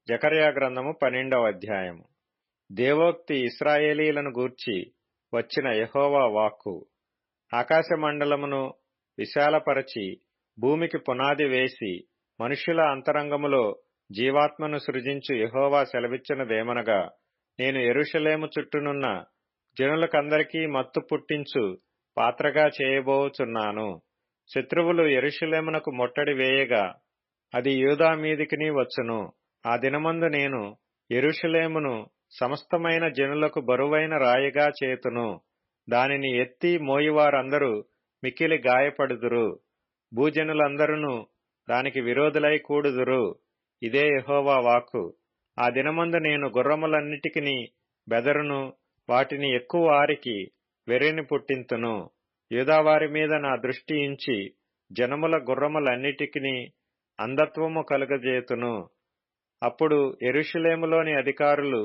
జకర్యా గ్రంథము 12వ అధ్యాయము. దేవోక్తి ఇశ్రాయేలీలను గూర్చి వచ్చిన యెహోవా వాక్కు. ఆకాశమండలమును విశాలపరచి భూమికి పునాది వేసి మనుష్యుల అంతరంగములో జీవాత్మను సృజించు యెహోవా సెలవిచ్చినదేమనగా, నేను యెరూషలేము చుట్టూనున్న జనులకందరికీ మత్తు పుట్టించు పాత్రగా చేయబోచున్నాను. శత్రువులు యెరూషలేమునకు ముట్టడి వేయగా అది యూదా మీదికిని వచ్చును. ఆ దినమందు నేను యెరూషలేమును సమస్తమైన జనులకు బరువైన రాయిగా చేతును. దానిని ఎత్తి మోయువారందరూ మిక్కిలి గాయపడుదురు. భూజనులందరూ దానికి విరోధులై కూడుదురు. ఇదే యెహోవా వాక్కు. ఆ దినమందు నేను గుర్రములన్నిటికిని బెదరును, వాటిని ఎక్కువారికి వెర్రిని పుట్టింతును. యూదావారి మీద నా దృష్టి ఉంచి జనముల గుర్రములన్నిటికిని అంధత్వము కలుగజేతును. అప్పుడు యెరూషలేములోని అధికారులు,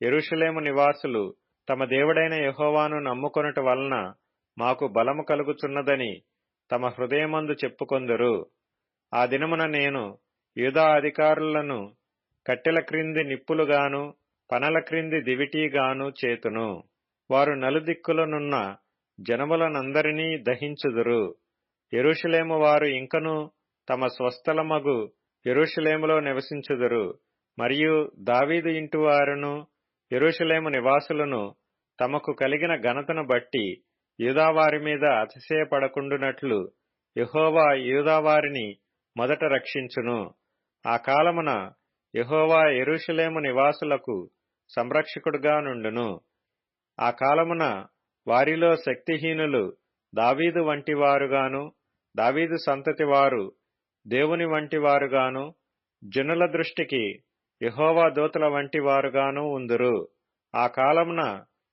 యెరూషలేము నివాసులు తమ దేవుడైన యెహోవాను నమ్ముకొనుట వలన మాకు బలము కలుగుచున్నదని తమ హృదయమందు చెప్పుకొందురు. ఆ దినమున నేను యూదా అధికారులను కట్టెల క్రింది నిప్పులుగాను పనల క్రింది దివిటీగాను చేతును. వారు నలుదిక్కులనున్న జనములనందరినీ దహించుదురు. యెరూషలేము వారు ఇంకను తమ స్వస్థలమగు యెరూషలేములో నివసించుదురు. మరియు దావీదు ఇంటివారును యెరూషలేము నివాసులను తమకు కలిగిన ఘనతను బట్టి యూదావారి మీద అతిశయపడకుండునట్లు యెహోవా యూదావారిని మొదట రక్షించును. ఆ కాలమున యెహోవా యెరూషలేము నివాసులకు సంరక్షకుడుగా నుండును. ఆ కాలమున వారిలో శక్తిహీనులు దావీదు వంటివారుగాను, దావీదు సంతతి వారు దేవుని వంటివారుగాను, జనుల దృష్టికి యెహోవా దూతల వంటి వారుగాను ఉందురు. ఆ కాలమున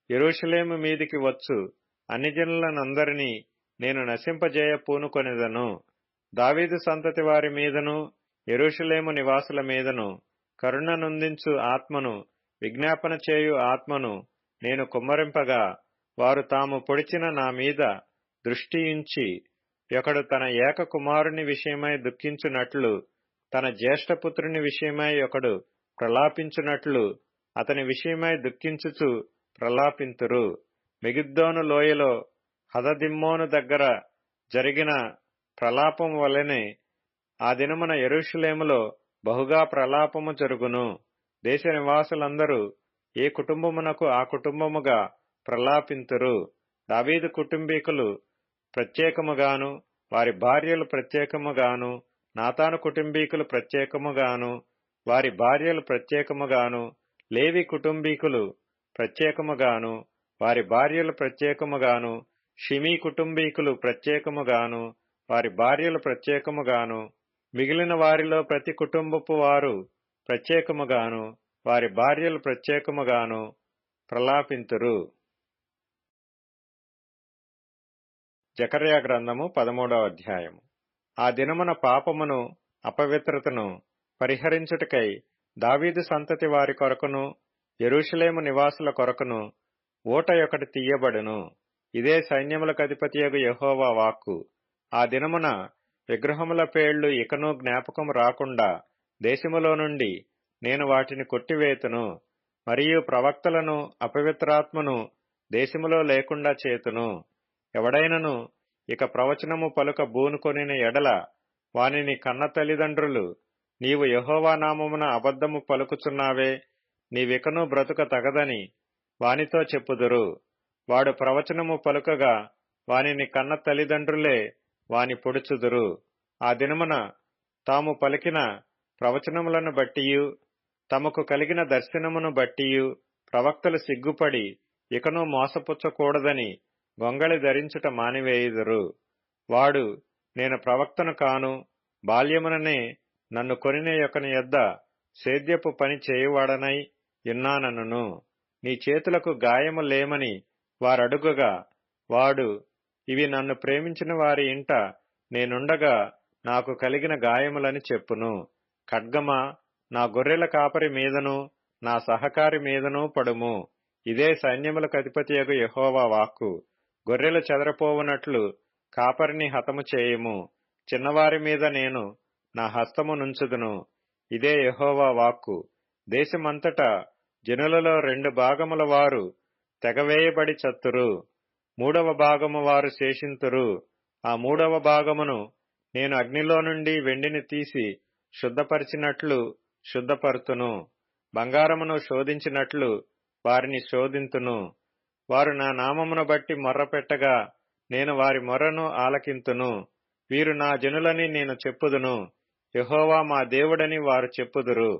యెరూషలేము మీదికి వచ్చు అన్ని జనులనందరినీ నేను నశింపజేయ పూనుకొనెదను. దావీదు సంతతి వారి మీదను యెరూషలేము నివాసుల మీదను కరుణనుందించు ఆత్మను, విజ్ఞాపన చేయు ఆత్మను నేను కుమ్మరింపగా, వారు తాము పొడిచిన నా మీద దృష్టియుంచి, ఒకడు తన ఏక కుమారుని విషయమై దుఃఖించున్నట్లు, తన జ్యేష్ఠపుత్రుని విషయమై ఒకడు ప్రలాపించున్నట్లు అతని విషయమై దుఃఖించుచు ప్రలాపింతురు. మెగిద్దోను లోయలో హదదిమ్మోను దగ్గర జరిగిన ప్రలాపము వలెనే ఆ దినమున యెరూషలేములో బహుగా ప్రలాపము జరుగును. దేశ నివాసులందరూ ఏ కుటుంబమునకు ఆ కుటుంబముగా ప్రలాపింతురు. దావీదు కుటుంబీకులు ప్రత్యేకముగాను, వారి భార్యలు ప్రత్యేకముగాను, నాతాను కుటుంబీకులు ప్రత్యేకముగాను, వారి భార్యలు ప్రత్యేకముగాను, లేవి కుటుంబీకులు ప్రత్యేకముగాను, వారి భార్యలు ప్రత్యేకముగాను, షిమీ కుటుంబీకులు ప్రత్యేకముగాను, వారి భార్యలు ప్రత్యేకముగాను, మిగిలిన వారిలో ప్రతి కుటుంబపు వారు ప్రత్యేకముగాను, వారి భార్యలు ప్రత్యేకముగాను ప్రలాపింతురు. జకర్యా గ్రంథము 13వ అధ్యాయము. ఆ దినమున పాపమును అపవిత్రతను పరిహరించుటకై దావీదు సంతతి వారి కొరకును యెరూషలేము నివాసుల కొరకును ఊట ఒకటి తీయబడును. ఇదే సైన్యములకధిపతియగు యెహోవా వాక్కు. ఆ దినమున విగ్రహముల పేళ్లు ఇకను జ్ఞాపకము రాకుండా దేశములో నుండి నేను వాటిని కొట్టివేతును. మరియు ప్రవక్తలను అపవిత్రాత్మను దేశములో లేకుండా చేతును. ఎవడైనను ఇక ప్రవచనము పలుక బూనుకొనిన ఎడల వానిని కన్న తల్లిదండ్రులు, నీవు యెహోవా నామమున అబద్ధము పలుకుచున్నావే, నీవికను బ్రతుక తగదని వానితో చెప్పుదురు. వాడు ప్రవచనము పలుకగా వానిని కన్న తల్లిదండ్రులే వాని పొడుచుదురు. ఆ దినమున తాము పలికిన ప్రవచనములను బట్టియు తమకు కలిగిన దర్శనమును బట్టియు ప్రవక్తలు సిగ్గుపడి ఇకను మోసపుచ్చకూడదని గొంగళి ధరించుట మానివేయుదురు. వాడు, నేను ప్రవక్తను కాను, బాల్యముననే నన్ను కొనిన యొక్కని యొద్ద సేద్యపు పని చేయువాడనై యున్నానను. నీ చేతులకు గాయము లేమని వారడుగగా వాడు, ఇవి నన్ను ప్రేమించిన వారి ఇంట నేనుండగా నాకు కలిగిన గాయములని చెప్పును. ఖడ్గమా, నా గొర్రెల కాపరి మీదను నా సహకారి మీదను పడుము. ఇదే సైన్యములకధిపతియగు యెహోవా వాక్కు. గొర్రెలు చెదరపోవునట్లు కాపరిని హతము చేయుము. చిన్నవారి మీద నేను నా హస్తము నుంచుదును. ఇదే యెహోవా వాక్కు. దేశమంతటా జనులలో 2 భాగముల వారు తెగవేయబడి చత్తురు. 3వ భాగము వారు శేషింతురు. ఆ 3వ భాగమును నేను అగ్నిలో నుండి వెండిని తీసి శుద్ధపరిచినట్లు శుద్ధపరుతును. బంగారమును శోధించినట్లు వారిని శోధింతును. వారు నా నామమును బట్టి మొర్రపెట్టగా నేను వారి మొర్రను ఆలకింతును. వీరు నా జనులని నేను చెప్పుదును, యెహోవా మా దేవుడని వారు చెప్పుదురు.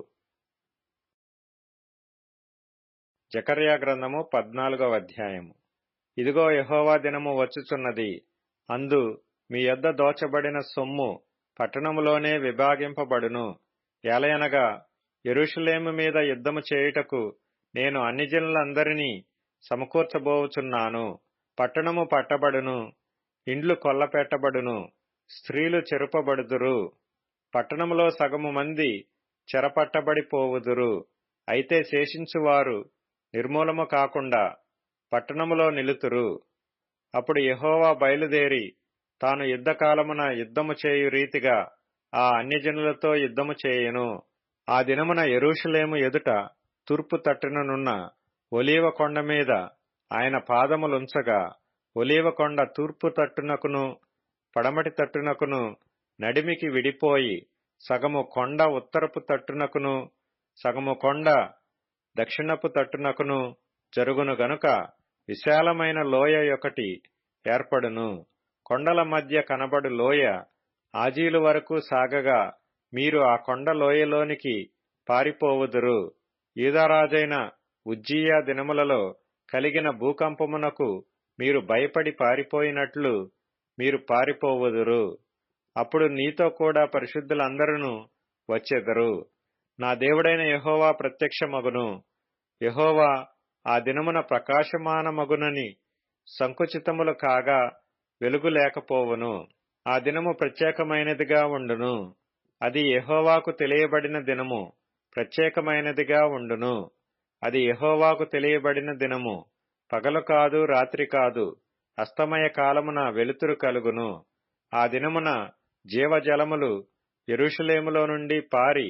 జకర్యా గ్రంథము 14వ అధ్యాయము. ఇదిగో యెహోవా దినము వచ్చుచున్నది. అందు మీ యొద్ద దోచబడిన సొమ్ము పట్టణములోనే విభాగింపబడును. ఏలయనగా యెరూషలేము మీద యుద్ధము చేయుటకు నేను అన్ని జనులందరినీ సమకూర్చబోవుచున్నాను. పట్టణము పట్టబడును, ఇండ్లు కొల్లపెట్టబడును, స్త్రీలు చెరుపబడుదురు. పట్టణములో సగము మంది చెరపట్టబడిపోవుదురు. అయితే శేషించువారు నిర్మూలము కాకుండా పట్టణములో నిలుతురు. అప్పుడు యెహోవా బయలుదేరి తాను యుద్ధకాలమున యుద్ధము చేయు రీతిగా ఆ అన్యజనులతో యుద్ధము చేయును. ఆ దినమున యెరూషలేము ఎదుట తూర్పు తట్టుననున్న ఒలీవ కొండ మీద ఆయన పాదములుంచగా, ఒలీవ కొండ తూర్పు తట్టునకును పడమటి తట్టునకును నడిమికి విడిపోయి సగము కొండ ఉత్తరపు తట్టునకును సగము కొండ దక్షిణపు తట్టునకును జరుగును గనుక విశాలమైన లోయ ఒకటి ఏర్పడును. కొండల మధ్య కనబడు లోయ ఆజీలు వరకు సాగగా మీరు ఆ కొండ లోయలోనికి పారిపోవుదురు. యూదారాజైన ఉజ్జియా దినములలో కలిగిన భూకంపమునకు మీరు భయపడి పారిపోయినట్లు మీరు పారిపోవుదురు. అప్పుడు నీతో కూడా పరిశుద్ధులందరూ వచ్చెదరు. నా దేవుడైన యెహోవా ప్రత్యక్షమగును. యెహోవా ఆ దినమున ప్రకాశమానమగునని సంకుచితములు కాగా వెలుగు లేకపోవును. ఆ దినము ప్రత్యేకమైనదిగా ఉండును. అది యెహోవాకు తెలియబడిన దినము, ప్రత్యేకమైనదిగా ఉండును. అది యెహోవాకు తెలియబడిన దినము, పగలు కాదు, రాత్రి కాదు, అస్తమయ కాలమున వెలుతురు కలుగును. ఆ దినమున జీవజలములు యెరూషలేములో నుండి పారి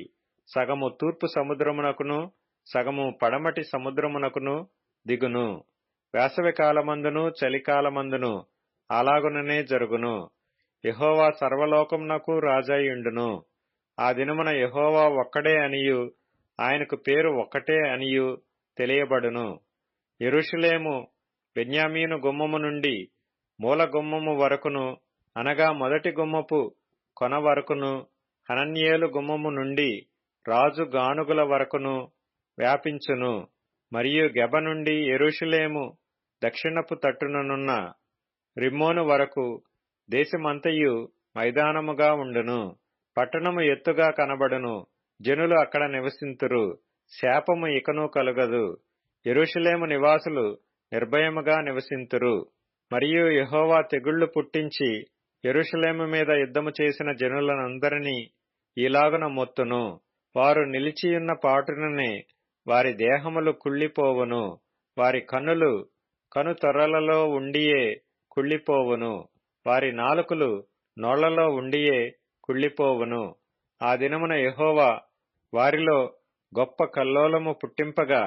సగము తూర్పు సముద్రమునకును సగము పడమటి సముద్రమునకును దిగును. వేసవి కాలమందును చలికాలమందును అలాగుననే జరుగును. యెహోవా సర్వలోకమునకు రాజాయుండును. ఆ దినమున యెహోవా ఒక్కడే అనియు ఆయనకు పేరు ఒక్కటే అనియు తెలియబడును. యెరూషలేము బెన్యామీను గుమ్మము నుండి మూల గుమ్మము వరకును, అనగా మొదటి గుమ్మపు కొన వరకును, హనన్యేలు గుమ్మము నుండి రాజు గానుగుల వరకును వ్యాపించును. మరియు గెబ నుండి యెరూషలేము దక్షిణపు తట్టుననున్న రిమ్మోను వరకు దేశమంతయు మైదానముగా ఉండును. పట్టణము ఎత్తుగా కనబడును, జనులు అక్కడ నివసింతురు. శాపము ఇకను కలుగదు. యెరూషలేము నివాసులు నిర్భయముగా నివసింతురు. మరియు యెహోవా తెగుళ్లు పుట్టించి యెరూషలేము మీద యుద్ధము చేసిన జనులనందరినీ ఈలాగున మొత్తును. వారు నిలిచియున్న పాటుననే వారి దేహములు కుళ్ళిపోవును. వారి కన్నులు కనుతొరలలో ఉండియే కుళ్ళిపోవును. వారి నాలుకలు నోళ్లలో ఉండియే కుళ్ళిపోవును. ఆ దినమున యెహోవా వారిలో గొప్ప కల్లోలము పుట్టింపగా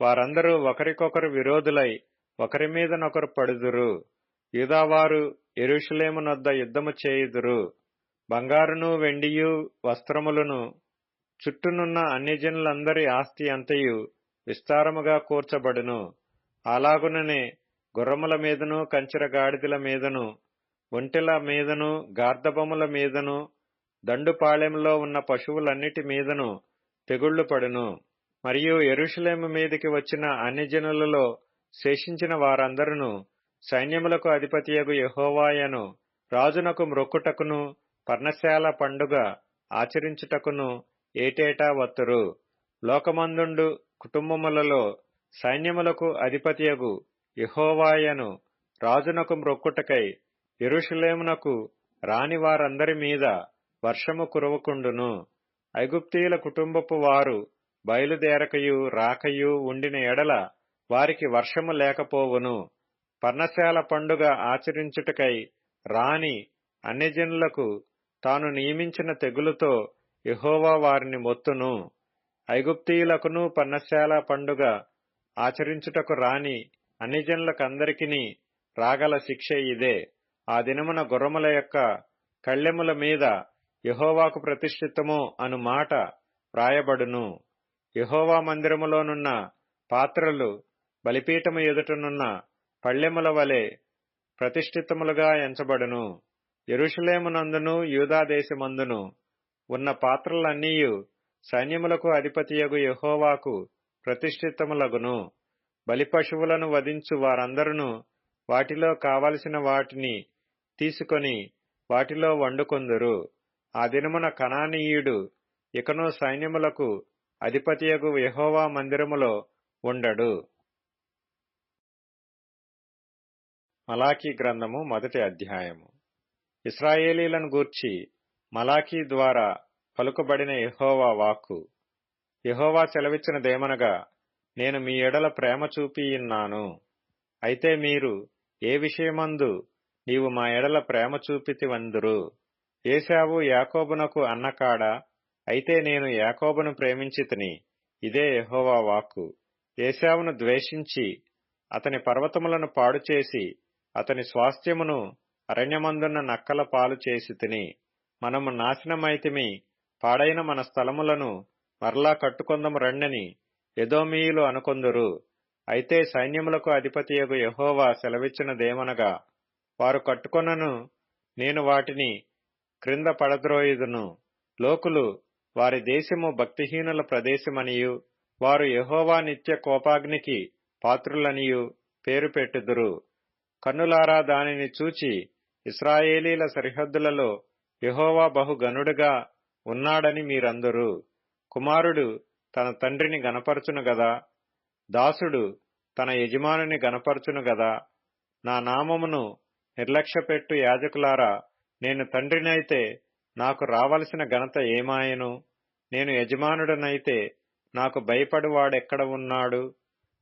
వారందరూ ఒకరికొకరు విరోధులై ఒకరి మీదనొకరు పడుదురు. యూదావారు యెరూషలేమునొద్ద యుద్ధము చేయుదురు. బంగారును వెండియు వస్త్రములను చుట్టూనున్న అన్యజనులందరి ఆస్తి అంతయు విస్తారముగా కూర్చబడును. అలాగుననే గుర్రముల మీదను కంచెర గాడిదల మీదను ఒంటెల మీదను గార్ధబముల మీదను దండుపాళెంలో ఉన్న పశువులన్నిటి మీదను తెగుళ్లు పడును. మరియు యెరూషలేము మీదికి వచ్చిన అన్యజనులలో శేషించిన వారందరూ సైన్యములకు అధిపతియగు యెహోవాయను రాజునకు మ్రొక్కుటకును పర్ణశాల పండుగ ఆచరించుటకును ఏటేటా వత్తురు. లోకమందుండు కుటుంబములలో సైన్యములకు అధిపతియగు యెహోవాయను రాజునకు మ్రొక్కుటకై యెరూషలేమునకు రాని వారందరి మీద వర్షము కురవకుండును. ఐగుప్తీయుల కుటుంబపు వారు బయలుదేరకయు రాకయు ఉండిన ఎడల వారికి వర్షము లేకపోవును. పర్ణశాల పండుగ ఆచరించుటకై రాని అన్యజనులకు తాను నియమించిన తెగులుతో యెహోవా వారిని మొత్తును. ఐగుప్తీయులకును పన్నశాల పండుగ ఆచరించుటకు రాని అన్ని జనులకందరికిని రాగల శిక్ష ఇదే. ఆ దినమున గుర్రముల యొక్క కళ్ళెముల మీద యెహోవాకు ప్రతిష్ఠితము అను మాట వ్రాయబడును. యెహోవా మందిరములోనున్న పాత్రలు బలిపీఠము ఎదుటనున్న పళ్ళెముల వలె ప్రతిష్ఠితములుగా ఎంచబడును. యెరూషలేమునందును యూదాదేశమందును ఉన్న పాత్రలన్నీయు సైన్యములకు అధిపతియగు యెహోవాకు ప్రతిష్ఠితములగును. బలిపశువులను వధించు వారందరును వాటిలో కావలసిన వాటిని తీసుకొని వాటిలో వండుకొందురు. ఆ దినమున కనానీయుడు ఇకను సైన్యములకు అధిపతియగు యెహోవా మందిరములో ఉండడు. మలాకీ గ్రంథము 1వ అధ్యాయము. ఇశ్రాయేలీలను గూర్చి మలాకీ ద్వారా పలుకబడిన యెహోవా వాక్కు. యెహోవా సెలవిచ్చినదేమనగా, నేను మీ ఎడల ప్రేమ చూపియున్నాను. అయితే మీరు ఏ విషయమందు నీవు మా ఎడల ప్రేమ చూపితివందురు? ఏశావు యాకోబునకు అన్నకాడా? అయితే నేను యాకోబును ప్రేమించితిని. ఇదే యెహోవా వాక్కు. ఏశావును ద్వేషించి అతని పర్వతములను పాడుచేసి అతని స్వాస్థ్యమును అరణ్యమందున్న నక్కల పాలు చేసితిని. మనము నాశనమైతిమి, పాడైన మన స్థలములను మరలా కట్టుకొందము రండని ఎదోమీయులు అనుకొందురు. అయితే సైన్యములకు అధిపతియగు యెహోవా సెలవిచ్చినదేమనగా, వారు కట్టుకొనను, నేను వాటిని క్రింద పడద్రోయుదును. లోకులు వారి దేశము భక్తిహీనుల ప్రదేశమనియు వారు యెహోవా నిత్య కోపాగ్నికి పాత్రులనియు పేరు పెట్టుదురు. కన్నులారా దానిని చూచి ఇశ్రాయేలీల సరిహద్దులలో యెహోవా బహుగనుడుగా ఉన్నాడని మీరందరూ. కుమారుడు తన తండ్రిని గనపరచును గదా, దాసుడు తన యజమానుని గనపరచును గదా. నా నామమును నిర్లక్ష్యపెట్టు యాజకులారా, నేను తండ్రినైతే నాకు రావలసిన ఘనత ఏమాయను? నేను యజమానుడనైతే నాకు భయపడువాడెక్కడ ఉన్నాడు?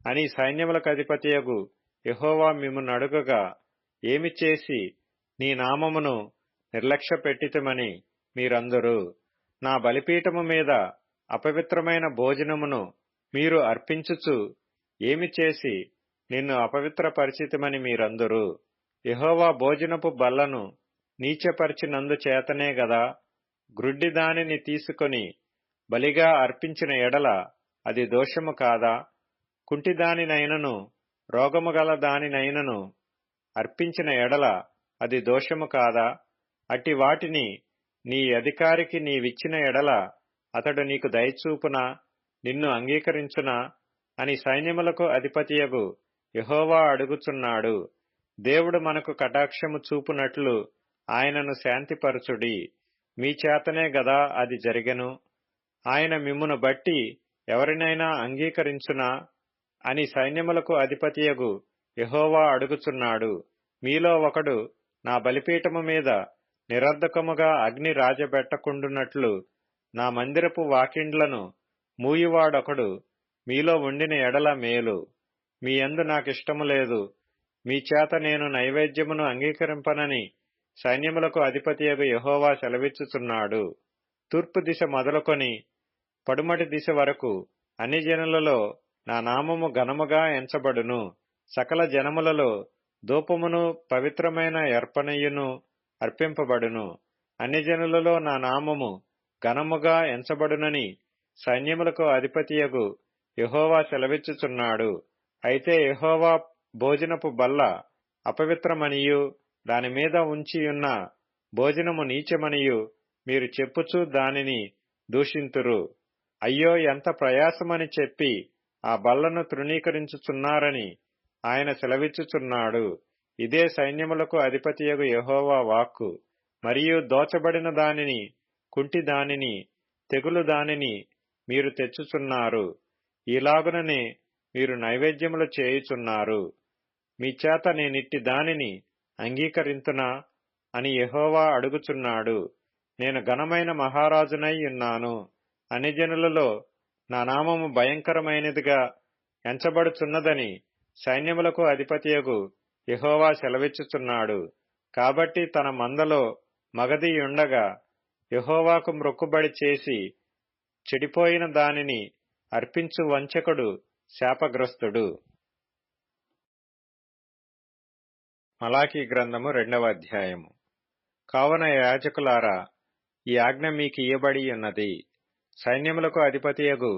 అని సైన్యములకు అధిపతియగు యెహోవా మిమ్మును అడుగగా, ఏమి చేసి నీ నామమును నిర్లక్ష్యపెట్టితిమని మీరందరూ. నా బలిపీఠము మీద అపవిత్రమైన భోజనమును మీరు అర్పించుచు ఏమి చేసి నిన్ను అపవిత్రపరిచితిమని మీరందరూ. యెహోవా భోజనపు బల్లను నీచపరిచినందు చేతనే గదా. గ్రుడ్డి దానిని తీసుకొని బలిగా అర్పించిన ఎడల అది దోషము కాదా? కుంటిదానినైనను రోగము గల దానినైనను అర్పించిన ఎడల అది దోషము కాదా? అట్టి వాటిని నీ అధికారికి నీవిచ్చిన ఎడల అతడు నీకు దయచూపునా, నిన్ను అంగీకరించునా అని సైన్యములకు అధిపతియగు యెహోవా అడుగుచున్నాడు. దేవుడు మనకు కటాక్షము చూపునట్లు ఆయనను శాంతిపరచుడి. మీ చేతనే గదా అది జరిగెను. ఆయన మిమ్మును బట్టి ఎవరినైనా అంగీకరించునా అని సైన్యములకు అధిపతియగు యెహోవా అడుగుచున్నాడు. మీలో ఒకడు నా బలిపీఠము మీద నిరర్ధకముగా అగ్ని రాజబెట్టకుండునట్లు నా మందిరపు వాకిండ్లను మూయువాడొకడు మీలో ఉండిన ఎడల మేలు. మీ యందు నాకిష్టము లేదు, మీ చేత నేను నైవేద్యమును అంగీకరింపనని సైన్యములకు అధిపతియగు యెహోవా సెలవిచ్చుచున్నాడు. తూర్పు దిశ మొదలుకొని పడుమటి దిశ వరకు అన్ని జనులలో నా నామము ఘనముగా ఎంచబడును. సకల జనములలో ధూపమును పవిత్రమైన అర్పణయును అర్పింపబడును. అన్ని జనులలో నా నామము ఘనముగా ఎంచబడునని సైన్యములకు అధిపతియగు యెహోవా సెలవిచ్చుచున్నాడు. అయితే యెహోవా భోజనపు బల్ల అపవిత్రమనియు దానిమీద ఉంచియున్న భోజనము నీచమనియు మీరు చెప్పుచూ దానిని దూషింతురు. అయ్యో, ఎంత ప్రయాసమని చెప్పి ఆ బల్లను తృణీకరించుచున్నారని ఆయన సెలవిచ్చుచున్నాడు. ఇదే సైన్యములకు అధిపతియగు యెహోవా వాక్కు. మరియు దోచబడిన దానిని, కుంటి దానిని, తెగులు దానిని మీరు తెచ్చుచున్నారు. ఈలాగుననే మీరు నైవేద్యములు చేయుచున్నారు. మీ చేత నేనిట్టి దానిని అంగీకరింతునా అని యెహోవా అడుగుచున్నాడు. నేను ఘనమైన మహారాజునై ఉన్నాను. అన్ని జనులలో నా నామము భయంకరమైనదిగా ఎంచబడుచున్నదని సైన్యములకు అధిపతియగు యెహోవా సెలవిచ్చుచున్నాడు. కాబట్టి తన మందలో మగధియుండగా యెహోవాకు మ్రొక్కుబడి చేసి చెడిపోయిన దానిని అర్పించు వంచకుడు శాపగ్రస్తుడు. మలాకీ గ్రంథము 2వ అధ్యాయము. కావున యాజకులారా, ఈ ఆజ్ఞ మీకు ఇయ్యబడి ఉన్నది. సైన్యములకు అధిపతియగు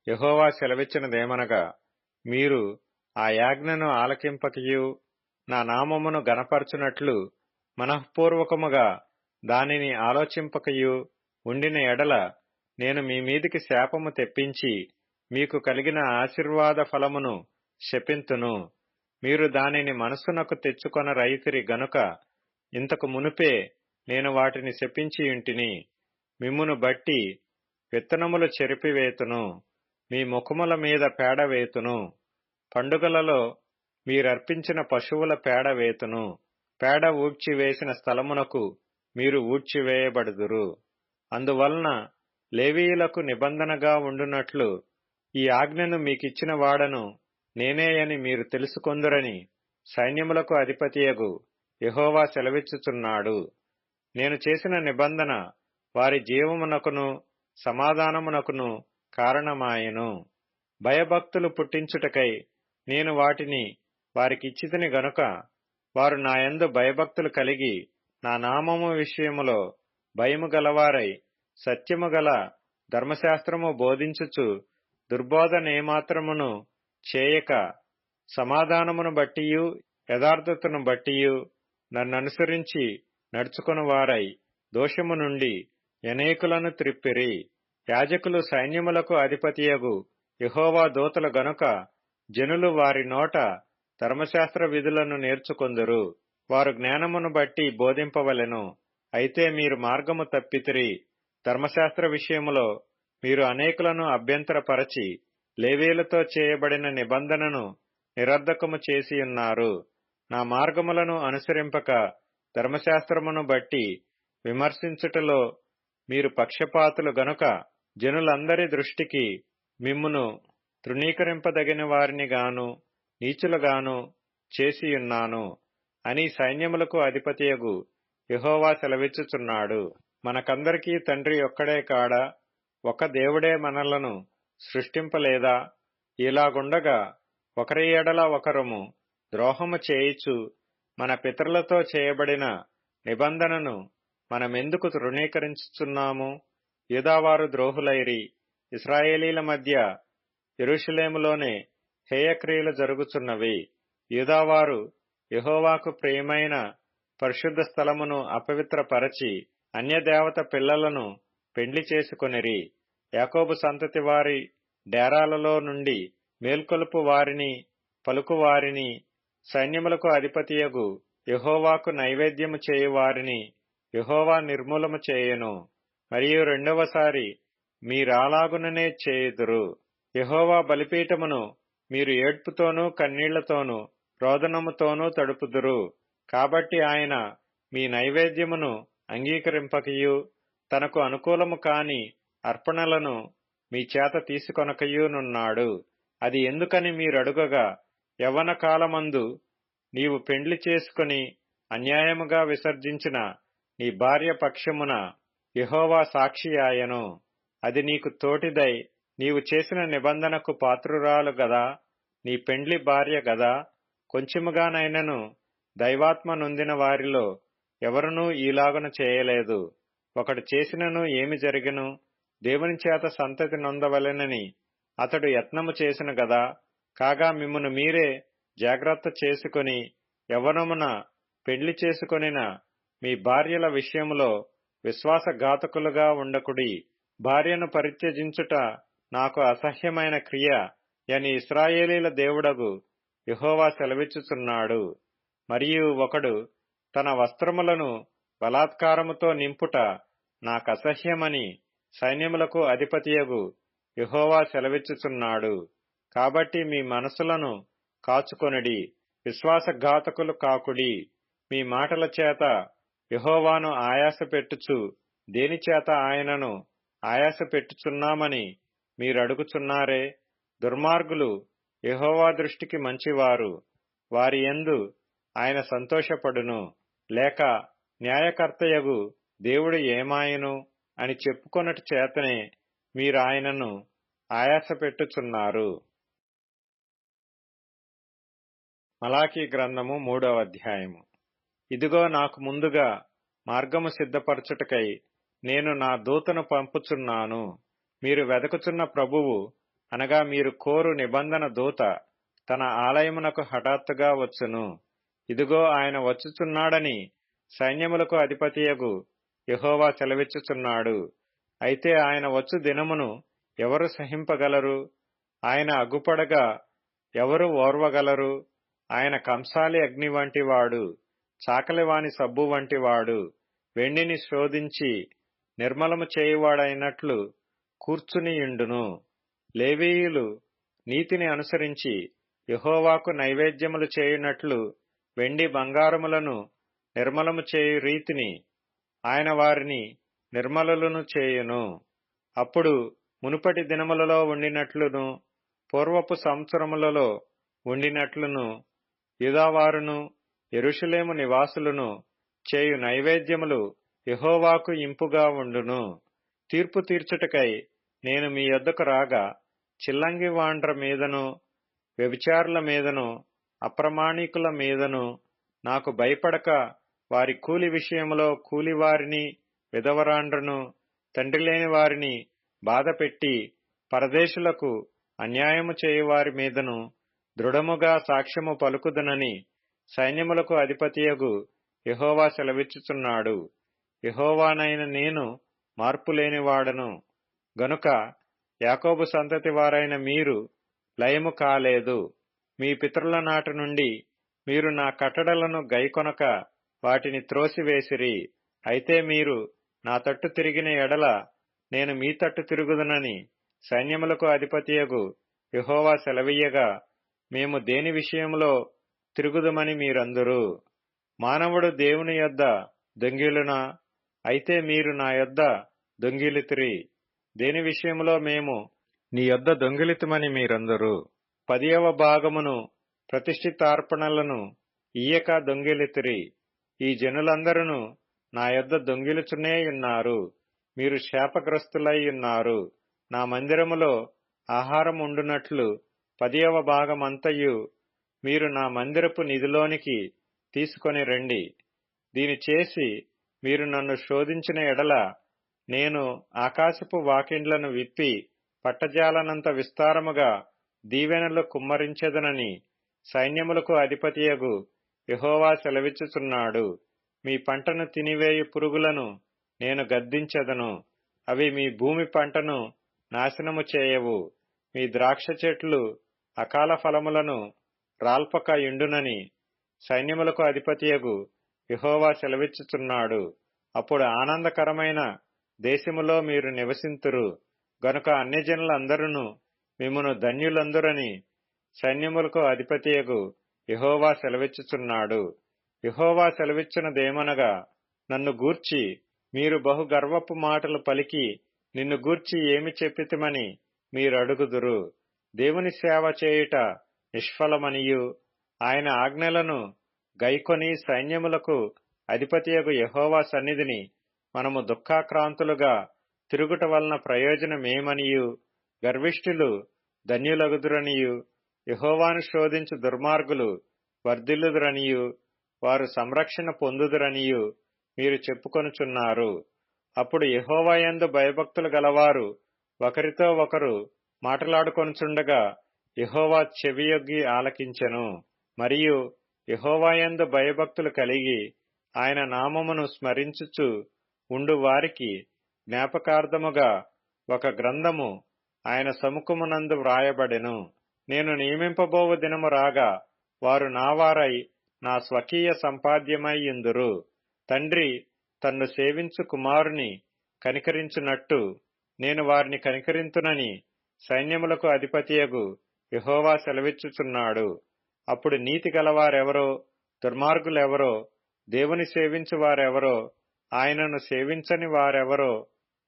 యెహోవా సెలవిచ్చినదేమనగా, మీరు ఆ యాజ్ఞను ఆలకింపకయు నా నామమును గనపరచునట్లు మనఃపూర్వకముగా దానిని ఆలోచింపకయు ఉండిన ఎడల నేను మీ మీదికి శాపము తెప్పించి మీకు కలిగిన ఆశీర్వాద ఫలమును శపింతును. మీరు దానిని మనస్సునకు తెచ్చుకొనరైతిరి గనుక ఇంతకు మునుపే నేను వాటిని శపించియుంటిని. మిమ్మును బట్టి విత్తనములు చెరిపివేతును, మీ ముఖముల మీద పేడ వేతును. పండుగలలో మీరర్పించిన పశువుల పేడ వేతును. పేడ ఊడ్చివేసిన స్థలమునకు మీరు ఊడ్చివేయబడుదురు. అందువలన లేవీయులకు నిబంధనగా ఉండునట్లు ఈ ఆజ్ఞను మీకిచ్చిన వాడను నేనే అని మీరు తెలుసుకొందురని సైన్యములకు అధిపతియగు యెహోవా సెలవిచ్చుచున్నాడు. నేను చేసిన నిబంధన వారి జీవమునకును సమాధానమునకును కారణమాయెను. భయభక్తులు పుట్టించుటకై నేను వాటిని వారికిచ్చితిని గనుక వారు నా యందు భయభక్తులు కలిగి నా నామము విషయములో భయము గలవారై సత్యము గల ధర్మశాస్త్రము బోధించుచు దుర్బోధనేమాత్రమును చేయక సమాధానమును బట్టియు యథార్థతను బట్టియు నన్ననుసరించి నడుచుకుని వారై దోషము నుండి అనేకులను త్రిప్పిరి. యాజకులు సైన్యములకు అధిపతియగు యెహోవా దూతలు గనుక జనులు వారి నోట ధర్మశాస్త్ర విధులను నేర్చుకొందురు. వారు జ్ఞానమును బట్టి బోధింపవలెను. అయితే మీరు మార్గము తప్పితిరి. ధర్మశాస్త్ర విషయములో మీరు అనేకులను అభ్యంతరపరచి లేవీయులతో చేయబడిన నిబంధనను నిరర్ధకము చేసియున్నారు. నా మార్గములను అనుసరింపక ధర్మశాస్త్రమును బట్టి విమర్శించుటలో మీరు పక్షపాతులు గనుక జనులందరి దృష్టికి మిమ్మును తృణీకరింపదగిన వారినిగాను నీచులుగాను చేసియున్నాను అని సైన్యములకు అధిపతియగు యెహోవా సెలవిచ్చుచున్నాడు. మనకందరికీ తండ్రి ఒక్కడే కాడా? ఒక దేవుడే మనలను సృష్టింపలేదా? ఇలాగుండగా ఒకరి ఎడల ఒకరము ద్రోహము చేయిచు మన పితరులతో చేయబడిన నిబంధనను మనమెందుకు తృణీకరించుచున్నాము? యూదావారు ద్రోహులైరి. ఇశ్రాయేలీల మధ్య యెరూషలేములోనే హేయక్రియలు జరుగుచున్నవి. యూదావారు యెహోవాకు ప్రియమైన పరిశుద్ధ స్థలమును అపవిత్రపరచి అన్యదేవత పిల్లలను పెండ్లి చేసుకొనిరి. యాకోబు సంతతి వారి డేరాలలో నుండి మేల్కొలుపు వారిని పలుకువారిని సైన్యములకు అధిపతియగు యెహోవాకు నైవేద్యము చేయువారిని యెహోవా నిర్మూలము చేయును. మరియు రెండవసారి మీరాలాగుననే చేయుదురు. యెహోవా బలిపీఠమును మీరు ఏడ్పుతోనూ కన్నీళ్లతోనూ రోదనముతోనూ తడుపుదురు. కాబట్టి ఆయన మీ నైవేద్యమును అంగీకరింపకయు తనకు అనుకూలము కాని అర్పణలను మీ చేత తీసుకొనకయునున్నాడు. అది ఎందుకని మీరడుగగా, యవ్వన కాలమందు నీవు పెండ్లి చేసుకుని అన్యాయముగా విసర్జించిన నీ భార్య పక్షమున యెహోవా సాక్షియాయను. అది నీకు తోటిదై నీవు చేసిన నిబంధనకు పాత్రురాలు గదా, నీ పెండ్లి భార్య గదా. కొంచెముగానైనను దైవాత్మ నొందిన వారిలో ఎవరునూ ఈలాగున చేయలేదు. ఒకడు చేసినను ఏమి జరిగెను? దేవుని చేత సంతతి నొందవలెనని అతడు యత్నము చేసిన గదా. కాగా మిమ్మును మీరే జాగ్రత్త చేసుకుని యవ్వనమున పెండ్లి చేసుకొనిన మీ భార్యల విషయములో విశ్వాసఘాతకులుగా ఉండకుడి. భార్యను పరిత్యజించుట నాకు అసహ్యమైన క్రియ అని ఇశ్రాయేలీల దేవుడగు యెహోవా సెలవిచ్చుచున్నాడు. మరియు ఒకడు తన వస్త్రములను బలాత్కారముతో నింపుట నాకసహ్యమని సైన్యములకు అధిపతియగు యెహోవా సెలవిచ్చుచున్నాడు. కాబట్టి మీ మనసులను కాచుకొనిడి, విశ్వాసఘాతకులు కాకుడి. మీ మాటల చేత యెహోవాను ఆయాసపెట్టుచు దేనిచేత ఆయనను ఆయాసపెట్టుచున్నామని మీరడుగుచున్నారే? దుర్మార్గులు యెహోవా దృష్టికి మంచివారు, వారి యందు ఆయన సంతోషపడును. లేక న్యాయకర్తయగు దేవుడు ఏమాయను అని చెప్పుకొనుట చేతనే మీరాయనను ఆయాసపెట్టుచున్నారు. మలాకీ గ్రంథము 3వ అధ్యాయము. ఇదిగో, నాకు ముందుగా మార్గము సిద్ధపరచుటకై నేను నా దూతను పంపుచున్నాను. మీరు వెదకుచున్న ప్రభువు, అనగా మీరు కోరు నిబంధన దూత తన ఆలయమునకు హఠాత్తుగా వచ్చును. ఇదిగో, ఆయన వచ్చుచున్నాడని సైన్యములకు అధిపతియగు యెహోవా సెలవిచ్చుచున్నాడు. అయితే ఆయన వచ్చు దినమును ఎవరు సహింపగలరు? ఆయన అగ్గుపడగా ఎవరు ఓర్వగలరు? ఆయన కంసాలి అగ్ని వంటివాడు, చాకలివాని సబ్బు వంటివాడు. వెండిని శోధించి నిర్మలము చేయువాడైనట్లు కూర్చునియుండును. లేవీయులు నీతిని అనుసరించి యెహోవాకు నైవేద్యములు చేయునట్లు వెండి బంగారములను నిర్మలము చేయు రీతిని ఆయన వారిని నిర్మలులను చేయును. అప్పుడు మునుపటి దినములలో ఉండినట్లును పూర్వపు సంవత్సరములలో ఉండినట్లును యూదావారును యెరూషలేము నివాసులను చేయు నైవేద్యములు యెహోవాకు ఇంపుగా ఉండును. తీర్పు తీర్చుటకై నేను మీ యొద్దకు రాగా చిల్లంగి వాండ్ర మీదను వ్యభిచారుల మీదను అప్రమాణికుల మీదను నాకు భయపడక వారి కూలి విషయములో కూలివారిని విధవరాండ్రను తండ్రిలేని వారిని బాధపెట్టి పరదేశులకు అన్యాయము చేయువారి మీదను దృఢముగా సాక్ష్యము పలుకుదునని సైన్యములకు అధిపతియగు యెహోవా సెలవిచ్చుచున్నాడు. యెహోవానైన నేను మార్పులేనివాడను గనుక యాకోబు సంతతి వారైన మీరు లయము కాలేదు. మీ పితరుల నాటి నుండి మీరు నా కట్టడలను గైకొనక వాటిని త్రోసివేసిరి. అయితే మీరు నా తట్టు తిరిగిన ఎడల నేను మీ తట్టు తిరుగుదునని సైన్యములకు అధిపతియగు యెహోవా సెలవీయగా, మేము దేని విషయంలో తిరుగుదుమని మీరందురు? మానవుడు దేవుని యొద్ద దొంగిలునా? అయితే మీరు నా యొద్ద దొంగిలితిరి. దేని విషయంలో మేము నీ యొద్ద దొంగిలితుమని మీరందరూ? 10వ భాగమును ప్రతిష్ఠితార్పణలను ఇయ్యక దొంగిలితిరి. ఈ జనులందరూ నా యొద్ద దొంగిలుచునేయున్నారు. మీరు శాపగ్రస్తులైయున్నారు. నా మందిరములో ఆహారం ఉండునట్లు 10వ భాగమంతయు మీరు నా మందిరపు నిధిలోనికి తీసుకొని రండి. దీని చేసి మీరు నన్ను శోధించిన ఎడల నేను ఆకాశపు వాకిండ్లను విప్పి పట్టజాలనంత విస్తారముగా దీవెనలు కుమ్మరించెదనని సైన్యములకు అధిపతియగు యెహోవా సెలవిచ్చుచున్నాడు. మీ పంటను తినివేయు పురుగులను నేను గద్దించెదను. అవి మీ భూమి పంటను నాశనము చేయవు. మీ ద్రాక్ష చెట్లు అకాల ఫలములను రాల్పక యుండునని సైన్యములకు అధిపతియగు యెహోవా సెలవిచ్చుచున్నాడు. అప్పుడు ఆనందకరమైన దేశములో మీరు నివసింతురు. గనుక అన్యజనులందరూ మిమ్మును ధన్యులందురని సైన్యములకు అధిపతియగు యెహోవా సెలవిచ్చుచున్నాడు. యెహోవా సెలవిచ్చినదేమనగా, నన్ను గూర్చి మీరు బహు గర్వపు మాటలు పలికి నిన్ను గూర్చి ఏమి చెప్పితిమని మీరడుగుదురు. దేవుని సేవ చేయుట నిష్ఫలమనియు ఆయన ఆజ్ఞలను గైకొని సైన్యములకు అధిపతియగు యెహోవా సన్నిధిని మనము దుఃఖాక్రాంతులుగా తిరుగుట వలన ప్రయోజనమేమనియు గర్విష్ఠులు ధన్యులగుదురనియు యెహోవాను శోధించు దుర్మార్గులు వర్ధిల్లుదురనియు వారు సంరక్షణ పొందుదురనియు మీరు చెప్పుకొనుచున్నారు. అప్పుడు యెహోవా యందు భయభక్తులు గలవారు ఒకరితో ఒకరు మాటలాడుకొనుచుండగా యెహోవా చెవియొగ్గి ఆలకించెను. మరియు యెహోవా యందు భయభక్తులు కలిగి ఆయన నామమును స్మరించుచు ఉండు వారికి జ్ఞాపకార్థముగా ఒక గ్రంథము ఆయన సముఖమునందు వ్రాయబడెను. నేను నియమింపబోవు దినము రాగా వారు నావారై నా స్వకీయ సంపాద్యమై యుందురు. తండ్రి తన్ను సేవించు కుమారుని కనికరించునట్టు నేను వారిని కనికరింతునని సైన్యములకు అధిపతియగు యెహోవా సెలవిచ్చుచున్నాడు. అప్పుడు నీతి గలవారెవరో, దుర్మార్గులెవరో, దేవుని సేవించు వారెవరో, ఆయనను సేవించని వారెవరో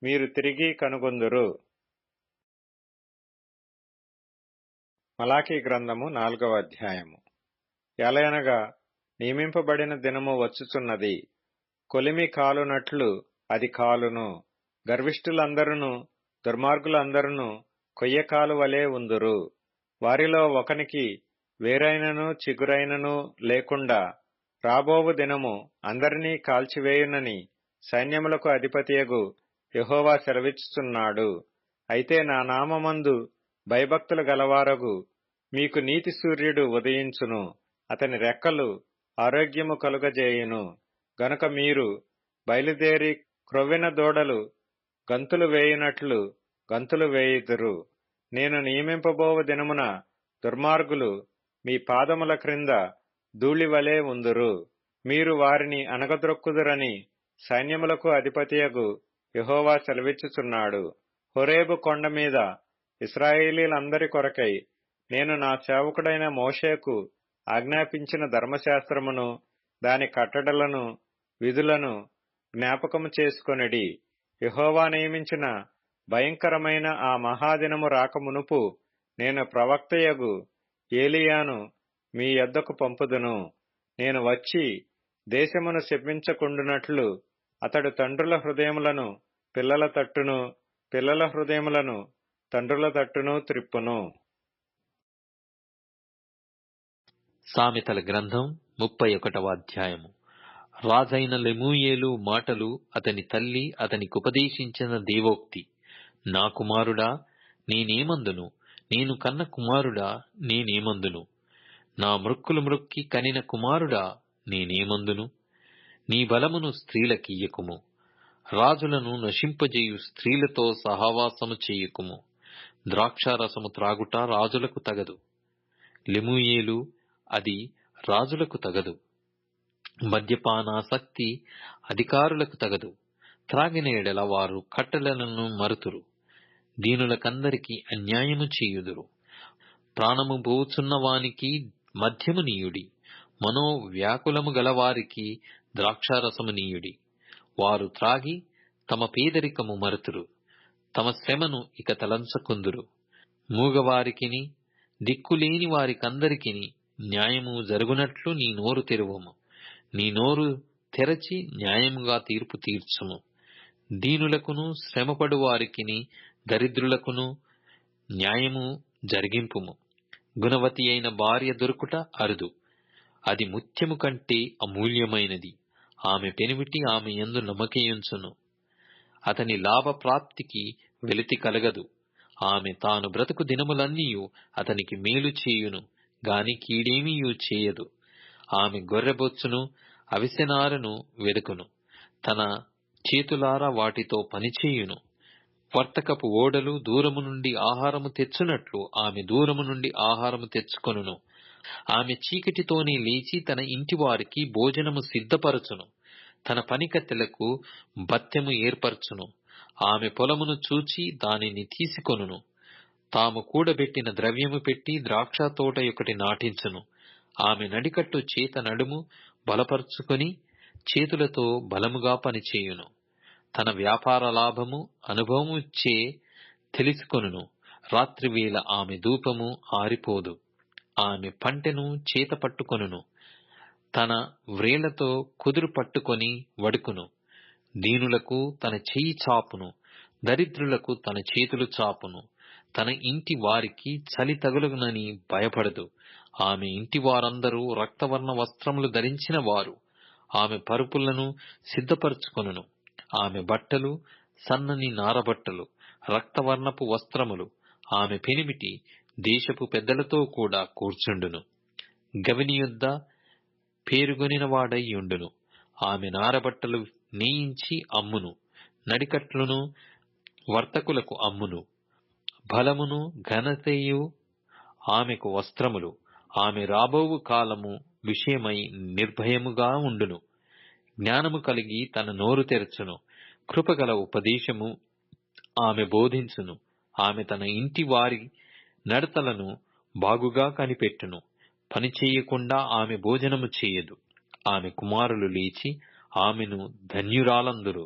మీరు తిరిగి కనుగొందురు. మలాకీ గ్రంథము 4వ అధ్యాయము. ఎలయనగా నియమింపబడిన దినము వచ్చుచున్నది. కొలిమి కాలునట్లు అది కాలును. గర్విష్ఠులందరును దుర్మార్గులందరును కొయ్యకాలు వలె ఉందురు. వారిలో ఒకనికి వేరైనను చిగురైనను లేకుండా రాబోవు దినము అందరినీ కాల్చివేయునని సైన్యములకు అధిపతియగు యెహోవా సెలవిచ్చుచున్నాడు. అయితే నా నామమందు భయభక్తులు గలవారగు మీకు నీతి సూర్యుడు ఉదయించును. అతని రెక్కలు ఆరోగ్యము కలుగజేయును. గనుక మీరు బయలుదేరి క్రొవ్విన దూడలు గంతులు వేయునట్లు గంతులు వేయుదురు. నేను నియమింపబోవు దినమున దుర్మార్గులు మీ పాదముల క్రింద ధూళివలే ఉందురు. మీరు వారిని అణగద్రొక్కుదురని సైన్యములకు అధిపతియగు యెహోవా సెలవిచ్చుచున్నాడు. హోరేబు కొండ మీద ఇశ్రాయేలీలందరి కొరకై నేను నా సేవకుడైన మోషేకు ఆజ్ఞాపించిన ధర్మశాస్త్రమును దాని కట్టడలను విధులను జ్ఞాపకము చేసుకొనిడి. యెహోవా నియమించిన భయంకరమైన ఆ మహాదినము రాకమునుపు నేను ప్రవక్తయగు ఏలీయాను మీ యొద్దకు పంపుదును. నేను వచ్చి దేశమును శపించకుండునట్లు అతడు తండ్రుల హృదయములను పిల్లల తట్టును, పిల్లల హృదయములను తండ్రుల తట్టును త్రిప్పును. సామెతల గ్రంథం 31వ అధ్యాయము. రాజైన లెమూయేలు మాటలు అతని తల్లి అతనికుపదేశించిన దేవోక్తి. నా కుమారుడా నేనేమందును, నేను కన్న కుమారుడా నేనేమందును, నా మృక్కులు మృక్కి కనిన కుమారుడా నేనేమందును. నీ బలమును స్త్రీలకియ్యకుము, రాజులను నశింపజేయు స్త్రీలతో సహవాసము చేయకుము. ద్రాక్షారసము త్రాగుట రాజులకు తగదు, లెమూయేలు అది రాజులకు తగదు. మద్యపానాసక్తి అధికారులకు తగదు, త్రాగిన ఎడల వారు కట్టడలను మరుతురు. దీనులకందరికి అన్యాయము చేయుదురు. ప్రాణము పోవుచున్న వానికి మద్యము నీయుడి, మనోవ్యాకులము గలవారికి ద్రాక్షారసము నీయుడి. వారు త్రాగి తమ పేదరికము మరుతురు, తమ శ్రమను ఇక తలంచకుందురు. మూగవారికిని దిక్కులేని వారికందరికిని న్యాయము జరుగునట్లు నీ నోరు తెరువము. నీ నోరు తెరచి న్యాయముగా తీర్పు తీర్చుము. దీనులకును శ్రమపడు వారికిని దరిద్రులకును న్యాయము జరిగింపుము. గుణవతి అయిన భార్య దొరుకుట అరుదు, అది ముత్యము కంటే అమూల్యమైనది. ఆమె పెనిమిటి ఆమె యందు నమ్మకయుంచును. అతని లాభప్రాప్తికి వెలితి కలగదు. ఆమె తాను బ్రతుకు దినములన్నీయు అతనికి మేలు చేయును గాని కీడేమీయూ చేయదు. ఆమె గొర్రెబొచ్చును అవిసెనారను వెదుకును, తన చేతులారా వాటితో పనిచేయును. వర్తకపు ఓడలు దూరము నుండి ఆహారము తెచ్చునట్లు ఆమె దూరము నుండి ఆహారము తెచ్చుకొనును. ఆమె చీకటితోనే లేచి తన ఇంటి వారికి భోజనము సిద్ధపరచును. తన పనికత్తెలకు భత్యము ఏర్పరచును. ఆమె పొలమును చూచి దానిని తీసుకొనును. తాము కూడబెట్టిన ద్రవ్యము పెట్టి ద్రాక్ష తోట ఒకటి నాటించును. ఆమె నడికట్టు చేత నడుము బలపరుచుకొని చేతులతో బలముగా పనిచేయును. తన వ్యాపార లాభము అనుభవము చే తెలుసుకొనును. రాత్రివేళ ఆమె ధూపము ఆరిపోదు. ఆమె పంటెను చేత పట్టుకొనును. తన వ్రేళ్లతో కుదురు పట్టుకొని వడుకును. దీనులకు తన చెయ్యి చాపును, దరిద్రులకు తన చేతులు చాపును. తన ఇంటి వారికి చలి తగులునని భయపడదు. ఆమె ఇంటి వారందరూ రక్తవర్ణ వస్త్రములు ధరించిన వారు. ఆమె పరుపులను సిద్ధపరచుకొనును. ఆమె బట్టలు సన్నని నారబట్టలు, రక్తవర్ణపు వస్త్రములు. ఆమె పెనిమిటి దేశపు పెద్దలతో కూడా కూర్చుండును. గవిని యొద్ద పేరుగొనిన వాడై ఉండును. ఆమె నారబట్టలు నేయించి అమ్మును, నడికట్లును వర్తకులకు అమ్మును. బలమును ఘనతయు ఆమెకు వస్త్రములు. ఆమె రాబోవు కాలము విషయమై నిర్భయముగా ఉండును. జ్ఞానము కలిగి తన నోరు తెరచును. కృపగల ఉపదేశము ఆమె బోధించును. ఆమె తన ఇంటి వారి నడతలను బాగుగా కనిపెట్టును. పని చేయకుండా ఆమె భోజనము చేయదు. ఆమె కుమారులు లేచి ఆమెను ధన్యురాలందురు.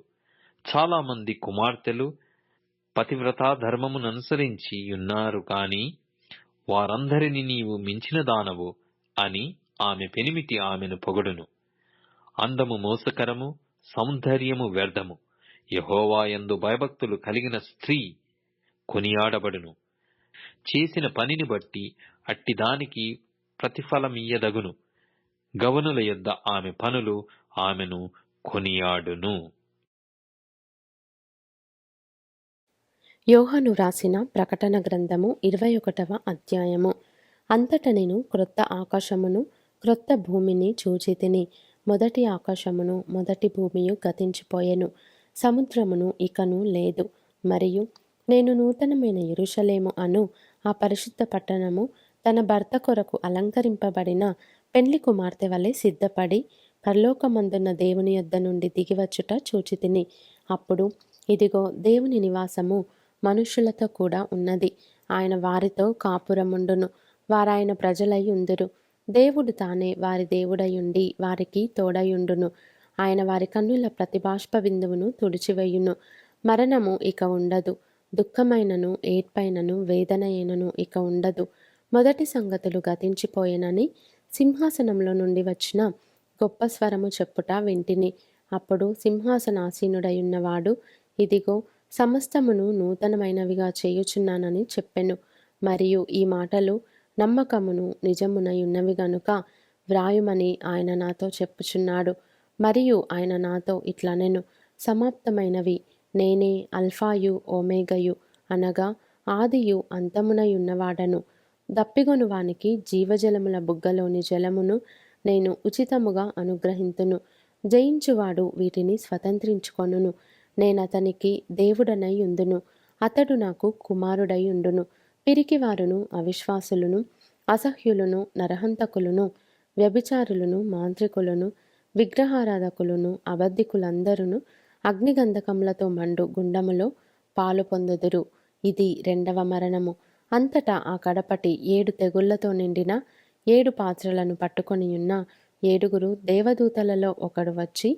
చాలా మంది కుమార్తెలు పతివ్రతా ధర్మముననుసరించి ఉన్నారు కాని వారందరిని నీవు మించిన దానవు అని ఆమె పెనిమిటి ఆమెను పొగడును. అందము మోసకరము, సౌందర్యము వ్యర్థము. యెహోవా యందు భయభక్తులు కలిగిన స్త్రీ కొనియాడబడును. చేసిన పనిని బట్టి అట్టిదానికి ప్రతిఫలమియ్యదగును. గవనుల యొద్ద ఆమె పనులు ఆమెను కొనియాడును. యోహాను వ్రాసిన ప్రకటన గ్రంథము 21వ అధ్యాయము. అంతట నేను క్రొత్త ఆకాశమును క్రొత్త భూమిని చూచితిని. మొదటి ఆకాశమును మొదటి భూమియు గతించిపోయెను, సముద్రమును ఇకను లేదు. మరియు నేను నూతనమైన యెరూషలేము అను ఆ పరిశుద్ధ పట్టణము తన భర్త కొరకు అలంకరింపబడిన పెండ్లి కుమార్తె వలె సిద్ధపడి పరలోకమందున్న దేవుని యొద్ద నుండి దిగివచ్చుట చూచితిని. అప్పుడు ఇదిగో దేవుని నివాసము మనుష్యులతో కూడా ఉన్నది. ఆయన వారితో కాపురముండును, వారాయన ప్రజలై ఉందురు. దేవుడు తానే వారి దేవుడయుండి వారికి తోడయుండును. ఆయన వారి కన్నుల ప్రతి బాష్ప బిందువును తుడిచివేయును. మరణము ఇక ఉండదు, దుఃఖమైనను ఏడ్పైనను వేదనయైనను ఇక ఉండదు. మొదటి సంగతులు గతించిపోయెనని సింహాసనంలో నుండి వచ్చిన గొప్ప స్వరము చెప్పుట వింటిని. అప్పుడు సింహాసనాసీనుడయున్నవాడు, ఇదిగో సమస్తమును నూతనమైనవిగా చేయుచున్నానని చెప్పెను. మరియు ఈ మాటలు నమ్మకమును నిజమునయున్నవి గనుక వ్రాయుమని ఆయన నాతో చెప్పుచున్నాడు. మరియు ఆయన నాతో ఇట్లనెను, సమాప్తమైనవి. నేనే అల్ఫాయు ఓమేగయు, అనగా ఆదియు అంతమునయున్నవాడను. దప్పిగొను వానికి జీవజలముల బుగ్గలోని జలమును నేను ఉచితముగా అనుగ్రహింతును. జయించువాడు వీటిని స్వతంత్రించుకొనును. నేనతనికి దేవుడనై ఉందును, అతడు నాకు కుమారుడై ఉండును. పిరికివారును అవిశ్వాసులను అసహ్యులను నరహంతకులను వ్యభిచారులను మాంత్రికులను విగ్రహారాధకులను అబద్ధికులందరూ అగ్నిగంధకములతో మండు గుండములో పాలు పొందుదురు. ఇది రెండవ మరణము. అంతటా ఆ కడపటి 7 తెగుళ్లతో నిండిన 7 పాత్రలను పట్టుకొనియున్న 7 దేవదూతలలో ఒకడు వచ్చి,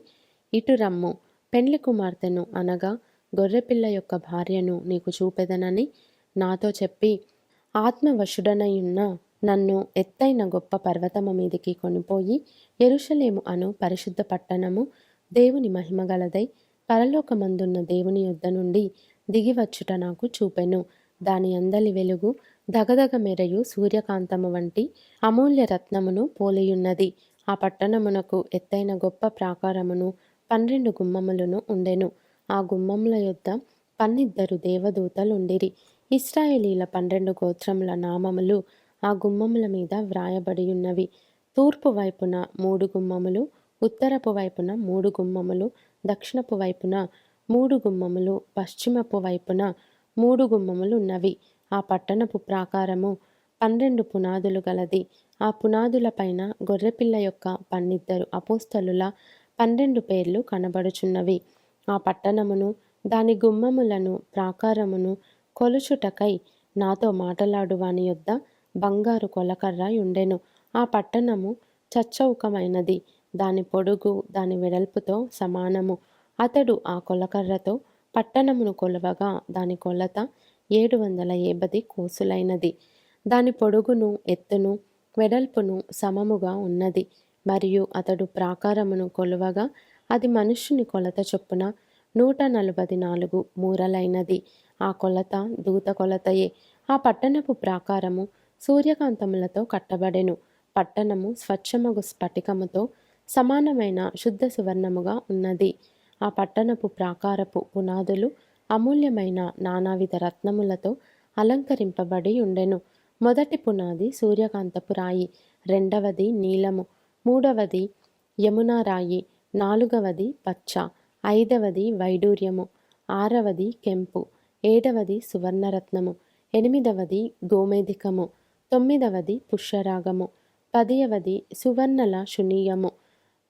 ఇటు రమ్ము, పెండ్లి కుమార్తెను అనగా గొర్రెపిల్ల యొక్క భార్యను నీకు చూపెదనని నాతో చెప్పి, ఆత్మవశుడనయున్న నన్ను ఎత్తైన గొప్ప పర్వతము మీదికి కొనిపోయి యెరూషలేము అను పరిశుద్ధ పట్టణము దేవుని మహిమగలదై పరలోకమందున్న దేవుని యొద్ద నుండి దిగివచ్చుట నాకు చూపెను. దాని అందలి వెలుగు దగదగ మెరయు సూర్యకాంతము వంటి అమూల్య రత్నమును పోలియున్నది. ఆ పట్టణమునకు ఎత్తైన గొప్ప ప్రాకారమును 12 గుమ్మములను ఉండెను. ఆ గుమ్మముల యొద్ద 12 దేవదూతలుండిరి. ఇశ్రాయేలీల 12 గోత్రముల నామములు ఆ గుమ్మముల మీద వ్రాయబడియున్నవి. తూర్పు వైపున 3 గుమ్మములు, ఉత్తరపు వైపున 3 గుమ్మములు, దక్షిణపు వైపున 3 గుమ్మములు, పశ్చిమపు వైపున 3 గుమ్మములున్నవి. ఆ పట్టణపు ప్రాకారము 12 పునాదులు గలది. ఆ పునాదుల పైన గొర్రెపిల్ల యొక్క 12 అపోస్తలుల 12 పేర్లు కనబడుచున్నవి. ఆ పట్టణమును దాని గుమ్మములను ప్రాకారమును కొలుచుటకై నాతో మాటలాడు వాని యొద్ద బంగారు కొలకర్ర ఉండెను. ఆ పట్టణము చచ్చౌకమైనది, దాని పొడుగు దాని వెడల్పుతో సమానము. అతడు ఆ కొలకర్రతో పట్టణమును కొలవగా దాని కొలత 780 కోసులైనది. దాని పొడుగును ఎత్తును వెడల్పును సమముగా ఉన్నది. మరియు అతడు ప్రాకారమును కొలువగా అది మనుష్యుని కొలత చొప్పున 144 మూరలైనది. ఆ కొలత దూత కొలతయే. ఆ పట్టణపు ప్రాకారము సూర్యకాంతములతో కట్టబడెను. పట్టణము స్వచ్ఛమగు స్ఫటికముతో సమానమైన శుద్ధ సువర్ణముగా ఉన్నది. ఆ పట్టణపు ప్రాకారపు పునాదులు అమూల్యమైన నానావిధ రత్నములతో అలంకరింపబడి ఉండెను. మొదటి పునాది సూర్యకాంతపు రాయి, రెండవది నీలము, మూడవది యమునా రాయి, నాలుగవది పచ్చ, ఐదవది వైడూర్యము, ఆరవది కెంపు, ఏడవది సువర్ణరత్నము, ఎనిమిదవది గోమేధికము, తొమ్మిదవది పుష్యరాగము, 10వది సువర్ణల శునీయము,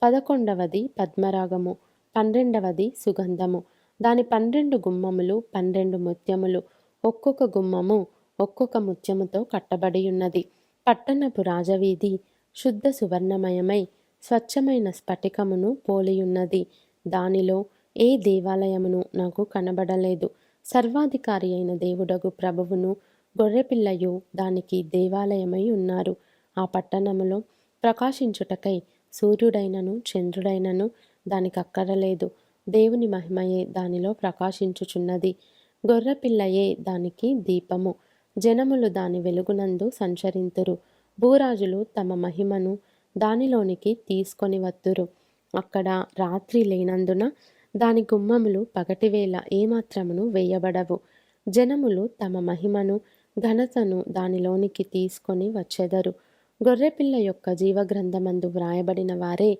11వది పద్మరాగము, 12వది సుగంధము. దాని 12 గుమ్మములు 12 ముత్యములు, ఒక్కొక్క గుమ్మము ఒక్కొక్క ముత్యముతో కట్టబడి ఉన్నది. పట్టణపు రాజవీధి శుద్ధ సువర్ణమయమై స్వచ్ఛమైన స్ఫటికమును పోలియున్నది. దానిలో ఏ దేవాలయమును నాకు కనబడలేదు. సర్వాధికారి అయిన దేవుడగు ప్రభువును గొర్రెపిల్లయు దానికి దేవాలయమై ఉన్నారు. ఆ పట్టణములో ప్రకాశించుటకై సూర్యుడైనను చంద్రుడైనను దానికి అక్కరలేదు. దేవుని మహిమయే దానిలో ప్రకాశించుచున్నది. గొర్రెపిల్లయే దానికి దీపము. జనములు దాని వెలుగునందు సంచరింతురు. భూరాజులు తమ మహిమను దానిలోనికి తీసుకొని వత్తురు. అక్కడ రాత్రి లేనందున దాని గుమ్మములు పగటివేళ ఏమాత్రమును వేయబడవు. జనములు తమ మహిమను ఘనతను దానిలోనికి తీసుకొని వచ్చెదరు. గొర్రెపిల్ల యొక్క జీవగ్రంథమందు వ్రాయబడిన వారే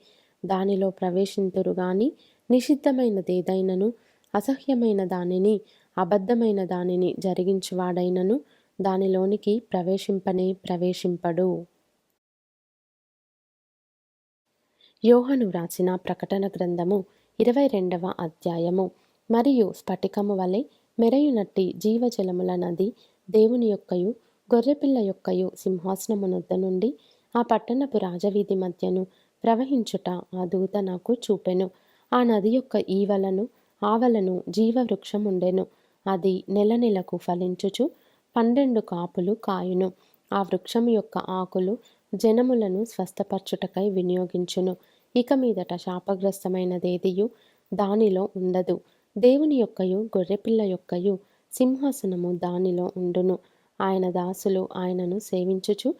దానిలో ప్రవేశింతురు గాని నిషిద్ధమైనదేదైనను అసహ్యమైన దానిని అబద్ధమైన దానిని జరిగించువాడైనను దానిలోనికి ప్రవేశింపడు. యోహాను వ్రాసిన ప్రకటన గ్రంథము 22వ అధ్యాయము. మరియు స్ఫటికము వలె మెరయునట్టి జీవజలముల నది దేవుని యొక్కయు గొర్రెపిల్ల యొక్కయు సింహాసనమునొద్ద నుండి ఆ పట్టణపు రాజవీధి మధ్యను ప్రవహించుట ఆ దూత నాకు చూపెను. ఆ నది యొక్క ఈవలను ఆవలను జీవవృక్షం ఉండెను. అది నెలకు ఫలించుచు 12 కాపులు కాయును. ఆ వృక్షము యొక్క ఆకులు జనములను స్వస్థపరచుటకై వినియోగించును. ఇక మీదట శాపగ్రస్తమైనదేదియు దానిలో ఉండదు. దేవుని యొక్కయు గొర్రెపిల్ల యొక్కయు సింహాసనము దానిలో ఉండును. ఆయన దాసులు ఆయనను సేవించుచు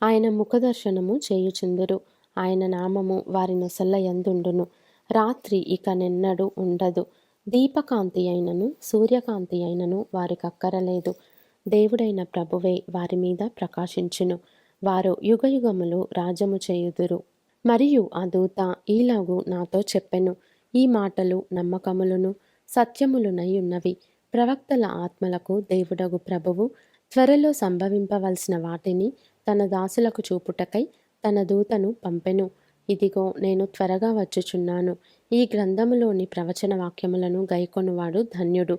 ఆయన ముఖదర్శనము చేయుచుందురు. ఆయన నామము వారి నొసళ్ళ యందుండును. రాత్రి ఇక నెన్నడూ ఉండదు. దీపకాంతి అయినను సూర్యకాంతి అయినను వారికక్కరలేదు. దేవుడైన ప్రభువే వారి మీద ప్రకాశించును. వారు యుగయుగములు రాజ్యము చేయుదురు. మరియు ఆ దూత ఈలాగు నాతో చెప్పెను, ఈ మాటలు నమ్మకములును సత్యములునై ఉన్నవి. ప్రవక్తల ఆత్మలకు దేవుడగు ప్రభువు త్వరలో సంభవింపవలసిన వాటిని తన దాసులకు చూపుటకై తన దూతను పంపెను. ఇదిగో నేను త్వరగా వచ్చుచున్నాను. ఈ గ్రంథములోని ప్రవచన వాక్యములను గైకొనువాడు ధన్యుడు.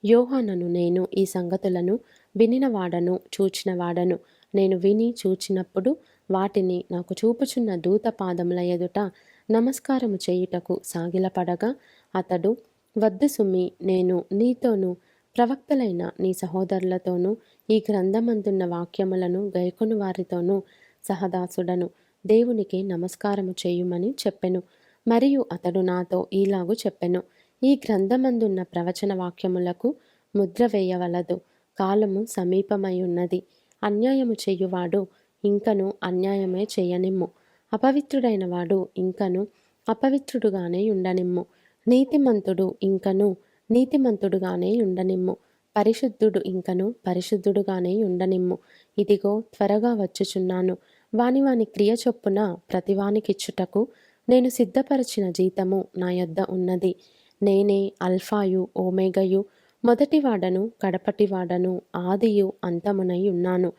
యోహానను నేను ఈ సంగతులను వినినవాడను, చూచినవాడను. నేను విని చూచినప్పుడు వాటిని నాకు చూపుచున్న దూత పాదముల ఎదుట నమస్కారము చేయుటకు సాగిలపడగా అతడు, వద్దు సుమి, నేను నీతోనూ ప్రవక్తలైన నీ సహోదరులతోనూ ఈ గ్రంథమందున్న వాక్యములను గైకొను వారితోనూ సహదాసుడను. దేవునికి నమస్కారము చేయుమని చెప్పెను. మరియు అతడు నాతో ఈలాగు చెప్పెను, ఈ గ్రంథమందున్న ప్రవచన వాక్యములకు ముద్ర వేయవలదు. కాలము సమీపమై ఉన్నది. అన్యాయము చెయ్యువాడు ఇంకను అన్యాయమే చేయనిమ్ము. అపవిత్రుడైన వాడు ఇంకను అపవిత్రుడుగానే ఉండనిమ్ము. నీతిమంతుడు ఇంకను నీతిమంతుడుగానే ఉండనిమ్ము. పరిశుద్ధుడు ఇంకను పరిశుద్ధుడుగానే ఉండనిమ్ము. ఇదిగో త్వరగా వచ్చుచున్నాను. వాని క్రియ చొప్పున ప్రతివానికిచ్చుటకు నేను సిద్ధపరచిన జీతము నా యొద్ద ఉన్నది. నేనే అల్ఫాయు ఓమేగయు, మొదటివాడను కడపటివాడను, ఆదియు అంతమునై ఉన్నాను.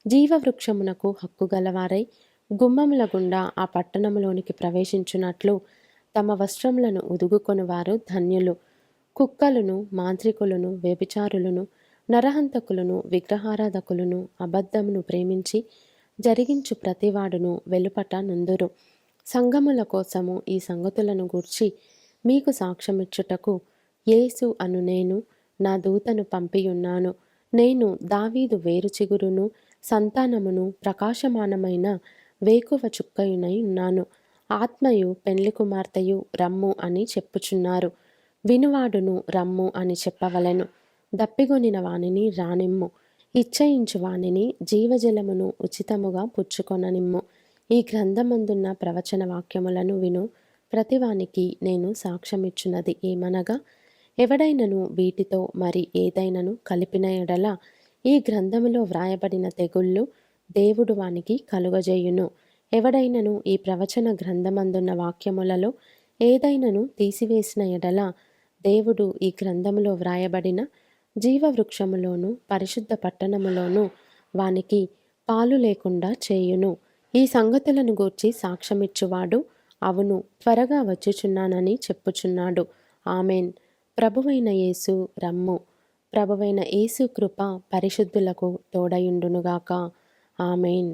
జీవవృక్షమునకు హక్కు గలవారై గుమ్మముల గుండా ఆ పట్టణములోనికి ప్రవేశించున్నట్లు తమ వస్త్రములను ఉదుగుకొనువారు ధన్యులు. కుక్కలును మాంత్రికులను వ్యభిచారులను నరహంతకులను విగ్రహారాధకులను అబద్ధమును ప్రేమించి జరిగించు ప్రతివాడును వెలుపట నుందురు. సంఘముల కోసము ఈ సంగతులను గూర్చి మీకు సాక్ష్యమిచ్చుటకు యేసు అను నేను నా దూతను పంపియున్నాను. నేను దావీదు వేరు చిగురును సంతానమును ప్రకాశమానమైన వేకువ చుక్కయునై ఉన్నాను. ఆత్మయు పెండ్లి కుమార్తెయు రమ్ము అని చెప్పుచున్నారు. వినువాడును రమ్ము అని చెప్పవలెను. దప్పిగొనిన వానిని రానిమ్ము. ఇచ్చయించు వానిని జీవజలమును ఉచితముగా పుచ్చుకొననిమ్ము. ఈ గ్రంథమందున్న ప్రవచన వాక్యములను విను ప్రతివానికి నేను సాక్ష్యమిచ్చున్నది ఏమనగా, ఎవడైనను వీటితో మరి ఏదైనను కలిపిన ఎడల ఈ గ్రంథములో వ్రాయబడిన తెగుళ్ళు దేవుడు వానికి కలుగజేయును. ఎవడైనను ఈ ప్రవచన గ్రంథమందున్న వాక్యములలో ఏదైనను తీసివేసిన ఎడల దేవుడు ఈ గ్రంథములో వ్రాయబడిన జీవవృక్షములోను పరిశుద్ధ పట్టణములోను వానికి పాలు లేకుండా చేయును. ఈ సంగతులను గూర్చి సాక్ష్యమిచ్చువాడు అవును, త్వరగా వచ్చుచున్నానని చెప్పుచున్నాడు. ఆమెన్. ప్రభువైన యేసు రమ్ము. ప్రభువైన యేసు కృప పరిశుద్ధులకు తోడయుండునుగాక. ఆమెన్.